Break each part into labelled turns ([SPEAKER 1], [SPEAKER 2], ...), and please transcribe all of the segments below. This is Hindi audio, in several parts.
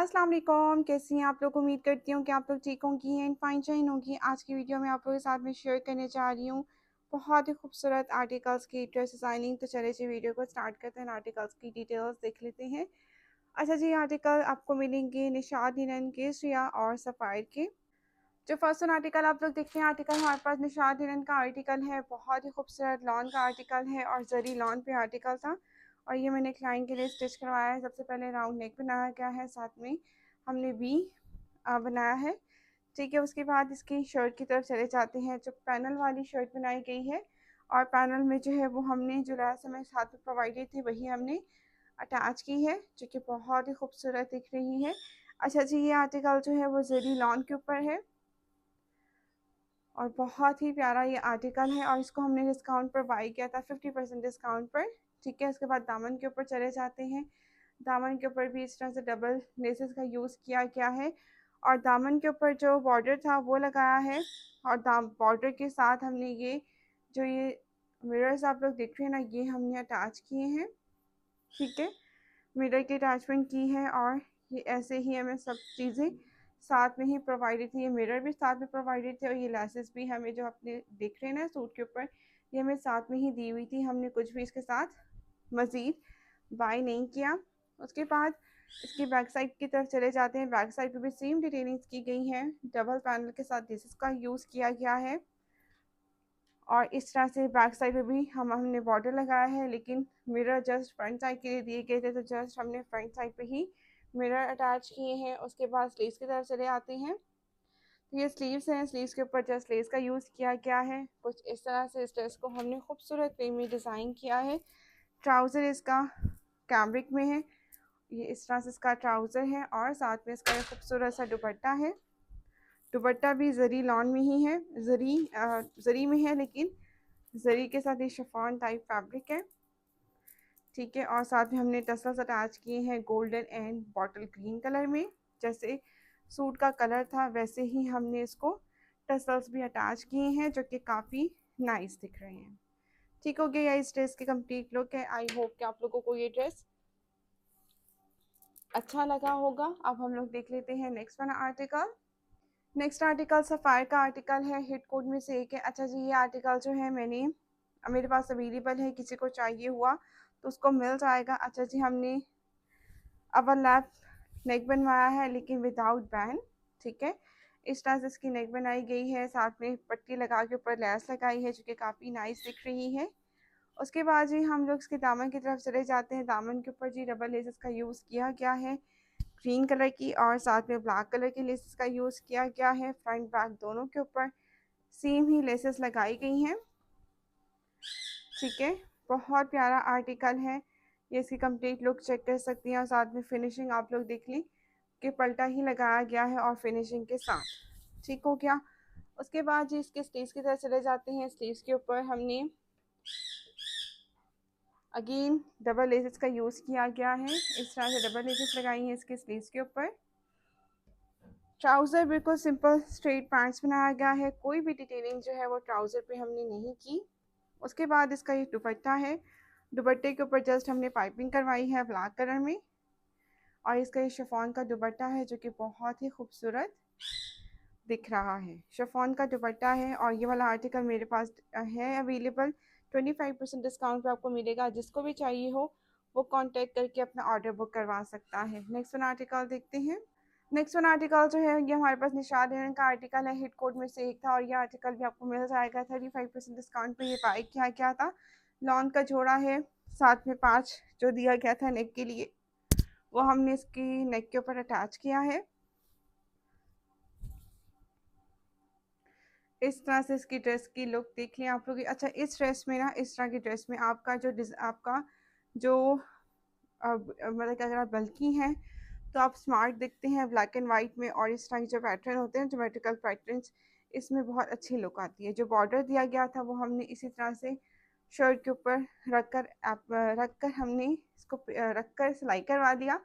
[SPEAKER 1] अस्सलाम वालेकुम, कैसी हैं आप लोग। उम्मीद करती हूँ कि आप लोग ठीक होंगी एंड फाइन चाइन होंगी। आज की वीडियो में आप लोगों के साथ में शेयर करने जा रही हूँ बहुत ही खूबसूरत आर्टिकल्स की ड्रेस डिज़ाइनिंग। तो चले जी वीडियो को स्टार्ट करते हैं, आर्टिकल्स की डिटेल्स देख लेते हैं। अच्छा जी, आर्टिकल आपको मिलेंगे निशाद हिरन केसरिया और सफ़ायर के। जो फर्स्ट वन आर्टिकल आप लोग देखते हैं, आर्टिकल हमारे पास निशाद हिरन का आर्टिकल है। बहुत ही खूबसूरत लॉन का आर्टिकल है और जरी लॉन पे आर्टिकल था और ये मैंने क्लाइंट के लिए स्टिच करवाया है। सबसे पहले राउंड नेक बनाया गया है, साथ में हमने वी बनाया है। ठीक है, उसके बाद इसकी शर्ट की तरफ चले जाते हैं। जो पैनल वाली शर्ट बनाई गई है और पैनल में जो है वो हमने जो लैस हमें साथ में प्रोवाइडेड थी वही हमने अटैच की है, जो कि बहुत ही खूबसूरत दिख रही है। अच्छा जी, ये आर्टिकल जो है वो जरी लॉन के ऊपर है और बहुत ही प्यारा ये आर्टिकल है और इसको हमने डिस्काउंट पर बाई किया था 50% डिस्काउंट पर। ठीक है, उसके बाद दामन के ऊपर चले जाते हैं। दामन के ऊपर भी इस तरह से डबल लेसेस का यूज़ किया गया है और दामन के ऊपर जो बॉर्डर था वो लगाया है और दाम बॉर्डर के साथ हमने ये मिरर्स आप लोग देख रहे हैं ना, ये हमने अटैच किए हैं। ठीक है, मिरर की अटैचमेंट की है और ये ऐसे ही हमें सब चीज़ें साथ में ही प्रोवाइडेड थी। ये मिरर भी साथ में प्रोवाइडेड थे और ये लेसेस भी हमें जो अपने देख रहे हैं ना सूट के ऊपर, ये हमें साथ में ही दी हुई थी। हमने कुछ भी इसके साथ मज़ीद बाय नहीं किया। उसके बाद इसकी बैक साइड की तरफ चले जाते हैं। बैक साइड पे भी सेम डिटेलिंग्स की गई हैं। डबल पैनल के साथ दिस का यूज़ किया गया है और इस तरह से बैक साइड पे भी हमने बॉर्डर लगाया है, लेकिन मिरर जस्ट फ्रंट साइड के लिए दिए गए थे तो जस्ट हमने फ्रंट साइड पे ही मिरर अटैच किए हैं। उसके बाद स्लीव्स की तरफ चले आते हैं। तो ये स्लीव्स हैं, स्लीव्स के ऊपर जस्ट लेस का यूज़ किया गया है। कुछ इस तरह से इस ड्रेस को हमने खूबसूरत वे में डिज़ाइन किया है। ट्राउज़र इसका कैमरिक में है, ये इस तरह से इसका ट्राउज़र है और साथ में इसका खूबसूरत सा दुपट्टा है। दुपट्टा भी जरी लॉन में ही है, जरी में है, लेकिन जरी के साथ ये शिफॉन टाइप फैब्रिक है। ठीक है, और साथ में हमने टसल्स अटैच किए हैं golden and bottle green colour में। जैसे सूट का कलर था वैसे ही हमने इसको टसल्स भी अटैच किए हैं, जो कि काफ़ी नाइस दिख रहे हैं। ठीक हो गया, इस ड्रेस की कंप्लीट लुक है। आई होप कि आप लोगों को ये ड्रेस अच्छा लगा होगा। अब हम लोग देख लेते हैं next one article. Next article sapphire का आर्टिकल है, हिट कोड में से एक है। अच्छा जी, ये आर्टिकल जो है मेरे पास अवेलेबल है, किसी को चाहिए हुआ तो उसको मिल जाएगा। अच्छा जी, हमने अवर लैप नेक बनवाया है लेकिन विदाउट बैंड। ठीक है, इस तरह से इसकी नेक बनाई गई है, साथ में पट्टी लगा के ऊपर लैस लगाई है, जो कि काफ़ी नाइस दिख रही है। उसके बाद जी हम लोग इसके दामन की तरफ चले जाते हैं। दामन के ऊपर जी डबल लेसेस का यूज़ किया गया है, ग्रीन कलर की और साथ में ब्लैक कलर की लेसेस का यूज़ किया गया है। फ्रंट बैक दोनों के ऊपर सेम ही लेसेस लगाई गई हैं। ठीक है, बहुत प्यारा आर्टिकल है। ये इसकी कंप्लीट लुक चेक कर सकती हैं और साथ में फिनिशिंग आप लोग देख ली कि पल्टा ही लगाया गया है और फिनिशिंग के साथ। ठीक हो गया। उसके बाद जी इसके स्लीव्स की तरफ चले जाते हैं। स्लीव्स के ऊपर हमने अगेन डबल लेसेस का यूज़ किया गया है, इस तरह से डबल लेसेस लगाई हैं इसके स्लीव्स के ऊपर। ट्राउज़र बिल्कुल सिंपल स्ट्रेट पैंट्स बनाया गया है, कोई भी डिटेलिंग जो है वो ट्राउज़र पे हमने नहीं की। उसके बाद इसका ये दुपट्टा है, दुपट्टे के ऊपर जस्ट हमने पाइपिंग करवाई है ब्लैक कलर में और इसका ये शिफॉन का दुपट्टा है, जो कि बहुत ही खूबसूरत दिख रहा है। शिफॉन का दुपट्टा है और ये वाला आर्टिकल मेरे पास है अवेलेबल। 25% डिस्काउंट पे आपको मिलेगा। जिसको भी चाहिए हो वो कांटेक्ट करके अपना ऑर्डर बुक करवा सकता है। नेक्स्ट वन आर्टिकल देखते हैं। नेक्स्ट वन आर्टिकल जो है ये हमारे पास निशाद हिरन का आर्टिकल है, हिट कोड में से एक था और ये आर्टिकल भी आपको मिल जाएगा 35% डिस्काउंट पे। ये बाई किया गया था। लॉन का जोड़ा है, साथ में 5 जो दिया गया था नेक के लिए वो हमने इसकी नेक के ऊपर अटैच किया है। इस तरह से इसकी ड्रेस की लुक देख लें आप लोग। अच्छा, इस ड्रेस में ना, इस तरह की ड्रेस में आपका जो मतलब कि अगर आप बल्कि हैं तो आप स्मार्ट दिखते हैं ब्लैक एंड वाइट में, और इस तरह के जो पैटर्न होते हैं ज्योमेट्रिकल पैटर्न्स, इसमें बहुत अच्छी लुक आती है। जो बॉर्डर दिया गया था वो हमने इसी तरह से शर्ट के ऊपर रख कर हमने इसको रख कर सिलाई करवा दिया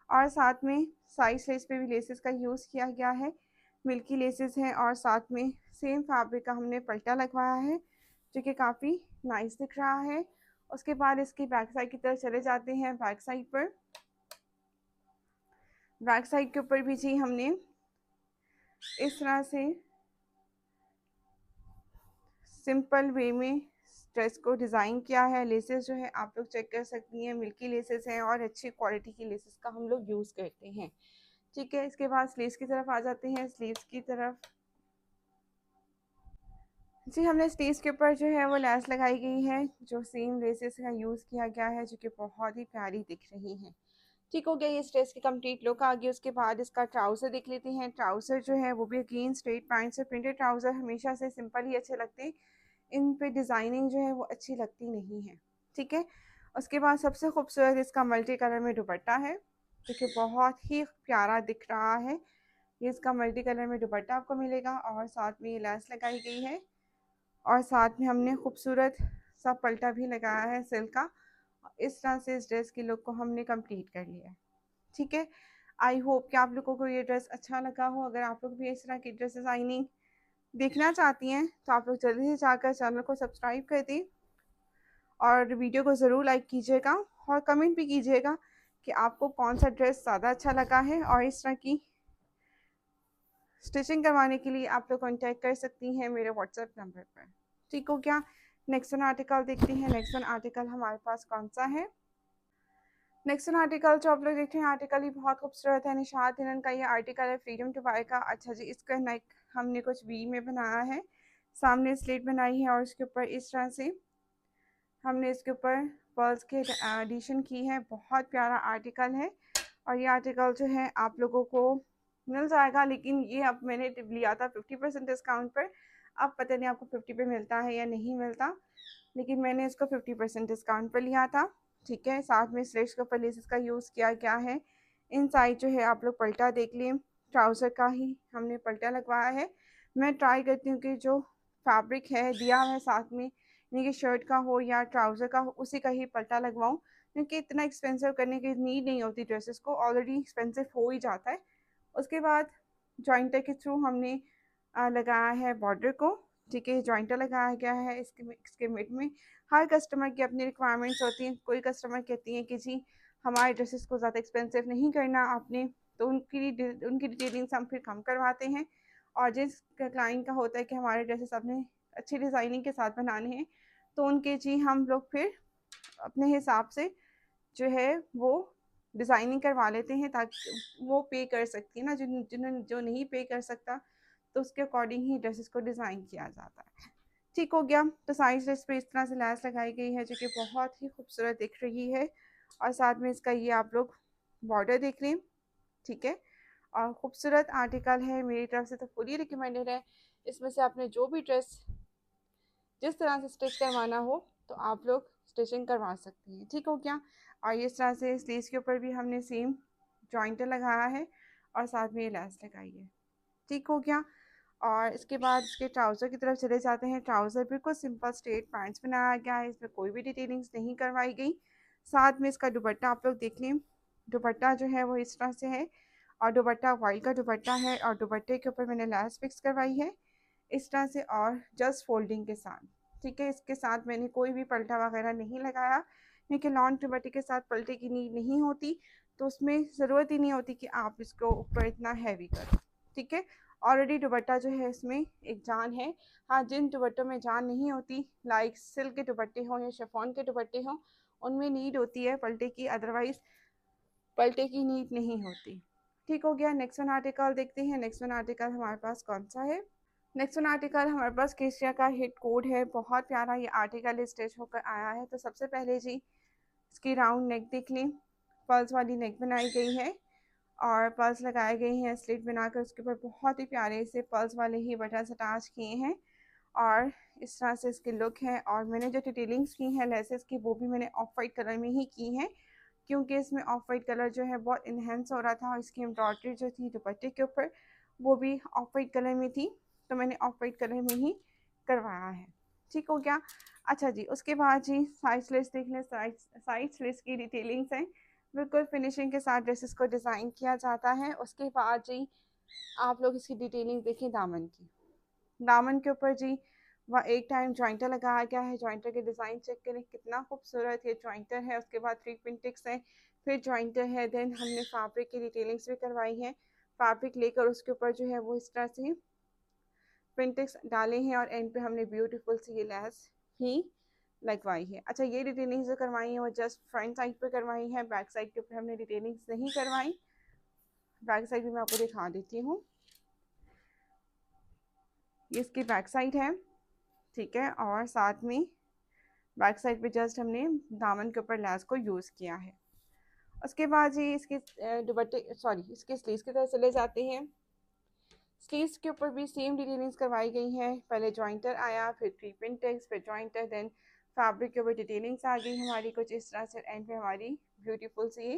[SPEAKER 1] और साथ में साइड लेस पे भी लेसेस का यूज़ किया गया है। मिल्की लेसेस हैं और साथ में सेम फैब्रिक का हमने पल्टा लगवाया है, जो कि काफ़ी नाइस दिख रहा है। उसके बाद इसकी बैक साइड की तरफ चले जाते हैं। बैक साइड पर बैक साइड के ऊपर भी जी हमने इस तरह से सिंपल वे में ड्रेस को डिज़ाइन किया है। लेसेस जो है आप लोग चेक कर सकती हैं, मिल्की लेसेस हैं और अच्छी क्वालिटी की लेसेस का हम लोग यूज़ करते हैं। ठीक है, इसके बाद स्लीव्स की तरफ आ जाते हैं। स्लीव्स की तरफ जी हमने स्लीव्स के ऊपर जो है वो लेस लगाई गई है, जो सेम लेसेस का यूज़ किया गया है, जो कि बहुत ही प्यारी दिख रही है। ठीक हो गया ये इस ड्रेस की कंप्लीट लुक आ गई। उसके बाद इसका ट्राउज़र देख लेते हैं। ट्राउज़र जो है वो भी अगेन स्ट्रेट पैंट से प्रिंटेड ट्राउज़र हमेशा से सिंपल ही अच्छे लगते हैं, इन पे डिज़ाइनिंग जो है वो अच्छी लगती नहीं है। ठीक है, उसके बाद सबसे खूबसूरत इसका मल्टी कलर में दुपट्टा है, जो कि बहुत ही प्यारा दिख रहा है। ये इसका मल्टी कलर में दुपट्टा आपको मिलेगा और साथ में ये लेस लगाई गई है और साथ में हमने खूबसूरत सा पल्टा भी लगाया है सिल्क का। इस तरह से इस ड्रेस की लुक को हमने कंप्लीट कर लिया है। ठीक है, आई होप कि आप लोगों को ये ड्रेस अच्छा लगा हो। अगर आप लोग भी इस तरह की ड्रेस डिज़ाइनिंग देखना चाहती हैं तो आप लोग जल्दी से जाकर चैनल को सब्सक्राइब कर दें और वीडियो को ज़रूर लाइक कीजिएगा और कमेंट भी कीजिएगा कि आपको कौन सा ड्रेस ज़्यादा अच्छा लगा है। और इस तरह की स्टिचिंग करवाने के लिए आप लोग कॉन्टैक्ट कर सकती हैं मेरे व्हाट्सएप नंबर पर। ठीक हो क्या? नेक्स्ट वन आर्टिकल देखते हैं। नेक्स्ट वन आर्टिकल हमारे पास कौन सा है? नेक्स्ट वन आर्टिकल जो आप लोग देख रहे हैं आर्टिकल ही बहुत खूबसूरत है। निशात हिरन का ये आर्टिकल है फ्रीडम टू बाय का। अच्छा जी, इसका नेक हमने कुछ वी में बनाया है, सामने स्लिट बनाई है और इसके ऊपर इस तरह से हमने इसके ऊपर पर्ल्स के एडिशन की है। बहुत प्यारा आर्टिकल है और ये आर्टिकल जो है आप लोगों को मिल जाएगा, लेकिन ये अब मैंने लिया था 50% डिस्काउंट पर। अब पता नहीं आपको 50 पे मिलता है या नहीं मिलता, लेकिन मैंने इसको 50% डिस्काउंट पर लिया था। ठीक है, साथ में स्लीव्स के ऊपर लेसेस का यूज़ किया गया है। इन साइड जो है आप लोग पल्टा देख लें, ट्राउज़र का ही हमने पल्टा लगवाया है। मैं ट्राई करती हूँ कि जो फैब्रिक है दिया है साथ में, यानी कि शर्ट का हो या ट्राउज़र का हो, उसी का ही पल्टा लगवाऊँ, क्योंकि इतना एक्सपेंसिव करने की नीड नहीं होती ड्रेसेस को, ऑलरेडी एक्सपेंसिव हो ही जाता है। उसके बाद जॉइंटर के थ्रू हमने लगाया है बॉर्डर को। ठीक है, जॉइंटर लगाया गया है इसके मिड में। हर कस्टमर की अपनी रिक्वायरमेंट्स होती हैं। कोई कस्टमर कहती हैं कि जी हमारे ड्रेसेस को ज़्यादा एक्सपेंसिव नहीं करना आपने, तो उनकी डिटेलिंग्स हम फिर कम करवाते हैं। और जिस क्लाइंट का होता है कि हमारे ड्रेसेस अपने अच्छी डिज़ाइनिंग के साथ बनाने हैं, तो उनके जी हम लोग फिर अपने हिसाब से जो है वो डिज़ाइनिंग करवा लेते हैं, ताकि वो पे कर सकती है ना, जो नहीं पे कर सकता, तो उसके अकॉर्डिंग ही ड्रेसेस को डिज़ाइन किया जाता है। ठीक हो गया, तो साइड ड्रेस पे इस तरह से लैस लगाई गई है, जो कि बहुत ही खूबसूरत दिख रही है। और साथ में इसका ये आप लोग बॉर्डर देख लें। ठीक है, और खूबसूरत आर्टिकल है, मेरी तरफ से तो फुली रिकमेंडेड है। इसमें से आपने जो भी ड्रेस जिस तरह से स्टिच करवाना हो तो आप लोग स्टिचिंग करवा सकती हैं। ठीक हो क्या? और इस तरह से स्लीव्स के ऊपर भी हमने सेम जॉइंटर लगाया है और साथ में ये लैस लगाई है। ठीक हो गया, और इसके बाद इसके ट्राउज़र की तरफ चले जाते हैं। ट्राउज़र बिल्कुल सिंपल स्ट्रेट पैंट्स बनाया गया है, इसमें कोई भी डिटेलिंग्स नहीं करवाई गई। साथ में इसका दुपट्टा आप लोग देख लें। दुपट्टा जो है वो इस तरह से है और दुपट्टा वाइट का दुपट्टा है और दुपट्टे के ऊपर मैंने लैस फिक्स करवाई है इस तरह से और जस्ट फोल्डिंग के साथ। ठीक है, इसके साथ मैंने कोई भी पल्टा वगैरह नहीं लगाया, क्योंकि लॉन्ग दुपट्टे के साथ पल्टे की नीड नहीं होती, तो उसमें ज़रूरत ही नहीं होती कि आप इसको ऊपर इतना हैवी करो। ठीक है, ऑलरेडी दुपट्टा जो है इसमें एक जान है। हाँ, जिन दुपट्टों में जान नहीं होती, लाइक सिल्क के दुपट्टे हों या शिफॉन के दुपट्टे हों, उनमें नीड होती है पल्टे की, अदरवाइज पल्टे की नीड नहीं होती। ठीक हो गया, नेक्स्ट वन आर्टिकल देखते हैं। नेक्स्ट वन आर्टिकल हमारे पास कौन सा है? नेक्स्ट वन आर्टिकल हमारे पास केशिया का हिट कोड है। बहुत प्यारा ये आर्टिकल स्टिच होकर आया है। तो सबसे पहले जी इसकी राउंड नेक देख लें, पर्ल्स वाली नेक बनाई गई है और पर्ल्स लगाए गए हैं स्लिट बनाकर, उसके ऊपर बहुत ही प्यारे से पर्ल्स वाले ही बटन्स अटैच किए हैं और इस तरह से इसकी लुक है। और मैंने जो डिटेलिंग्स की हैं लेसेस की, वो भी मैंने ऑफ वाइट कलर में ही की हैं, क्योंकि इसमें ऑफ वाइट कलर जो है बहुत इन्हेंस हो रहा था और इसकी एम्ब्रॉयडरी जो थी दुपट्टे के ऊपर वो भी ऑफ वाइट कलर में थी, तो मैंने ऑफ वाइट कलर में ही करवाया है। ठीक हो गया। अच्छा जी, उसके बाद जी साइड स्लिट्स देख लें। साइड स्लिट्स की डिटेलिंग्स हैं, बिल्कुल फिनिशिंग के साथ ड्रेसेस को डिज़ाइन किया जाता है। उसके बाद जी आप लोग इसकी डिटेलिंग देखें दामन की। दामन के ऊपर जी वह एक टाइम जॉइंटर लगाया गया है। जॉइंटर के डिज़ाइन चेक करें, कितना खूबसूरत ये जॉइंटर है। उसके बाद 3 पिन टिक्स हैं, फिर जॉइंटर है, देन हमने फैब्रिक की डिटेलिंग्स भी करवाई है। फैब्रिक लेकर उसके ऊपर जो है वो इस तरह से प्रिंटेक्स डाले हैं और एंड पे हमने ब्यूटीफुल सी ये लेस ही लगवाई है। अच्छा, ये डिटेलिंग्स जो करवाई है वो जस्ट फ्रंट साइड पे करवाई है, बैक साइड के ऊपर हमने डिटेलिंग्स नहीं करवाई। बैक साइड भी मैं आपको दिखा देती हूँ। ये इसकी बैक साइड है, ठीक है, और साथ में बैक साइड पे जस्ट हमने दामन के ऊपर लेस को यूज़ किया है। उसके बाद जी इसके दुपट्टे सॉरी इसके स्लीव्स की तरफ चले जाते हैं। स्लीव्स के ऊपर भी सेम डिटेलिंग्स करवाई गई हैं। पहले जॉइंटर आया, फिर 3 पिंटेक्स, फिर जॉइंटर, देन फैब्रिक के ऊपर डिटेलिंग्स आ गई हमारी कुछ इस तरह से, एंड पे हमारी ब्यूटीफुल सी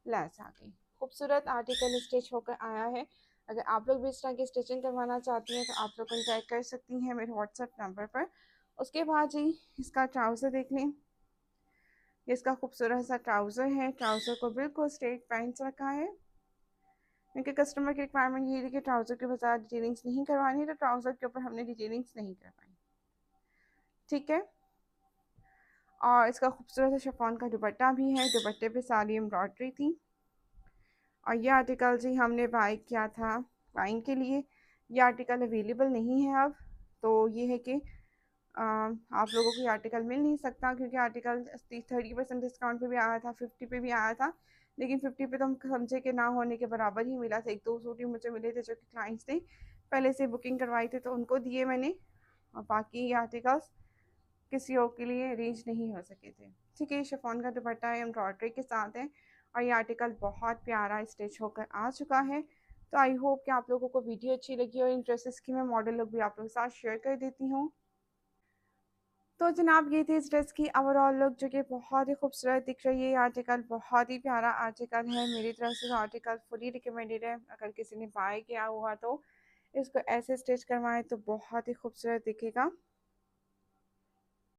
[SPEAKER 1] लेस आ गई। खूबसूरत आर्टिकल स्टिच होकर आया है। अगर आप लोग भी इस तरह की स्टिचिंग करवाना चाहती हैं तो आप लोग कॉन्टैक्ट कर सकती हैं मेरे व्हाट्सएप नंबर पर। उसके बाद जी इसका ट्राउज़र देख लें। ये इसका खूबसूरत सा ट्राउज़र है। ट्राउज़र को बिल्कुल स्ट्रेट पहन रखा है क्योंकि कस्टमर की रिक्वायरमेंट ये थी कि ट्राउज़र के बजाय डिटेलिंग्स नहीं करवानी, तो ट्राउज़र के ऊपर हमने डिटेलिंग्स नहीं करवाई, ठीक है। और इसका खूबसूरत शिफॉन का दुपट्टा भी है। दुपट्टे पे सारी एम्ब्रॉयडरी थी। और ये आर्टिकल जी हमने बाय किया था क्लाइंट के लिए। ये आर्टिकल अवेलेबल नहीं है अब। तो ये है कि आप लोगों को ये आर्टिकल मिल नहीं सकता क्योंकि आर्टिकल 30% डिस्काउंट पे भी आया था, 50 पे भी आया था, लेकिन 50 पे तो हम समझे कि ना होने के बराबर ही मिला था। 1-2 सूट ही मुझे मिले थे जो कि क्लाइंट्स ने पहले से बुकिंग करवाई थी तो उनको दिए मैंने, और बाकी ये आर्टिकल्स किसी और के लिए अरेंज नहीं हो सके थे, ठीक है। शिफॉन का दुपट्टा है, एम्ब्रॉयडरी के साथ है, और ये आर्टिकल बहुत प्यारा स्टिच होकर आ चुका है। तो आई होप कि आप लोगों को वीडियो अच्छी लगी और इन ड्रेसेस की मैं मॉडल लुक भी आप लोगों के साथ शेयर कर देती हूँ। तो जनाब ये थी इस ड्रेस की ओवरऑल लुक जो कि बहुत ही खूबसूरत दिख रही है। ये आर्टिकल बहुत ही प्यारा आर्टिकल है, मेरी तरफ से आर्टिकल फुली रिकमेंडेड है। अगर किसी ने बाय किया हुआ तो इसको ऐसे स्टिच करवाएं तो बहुत ही खूबसूरत दिखेगा।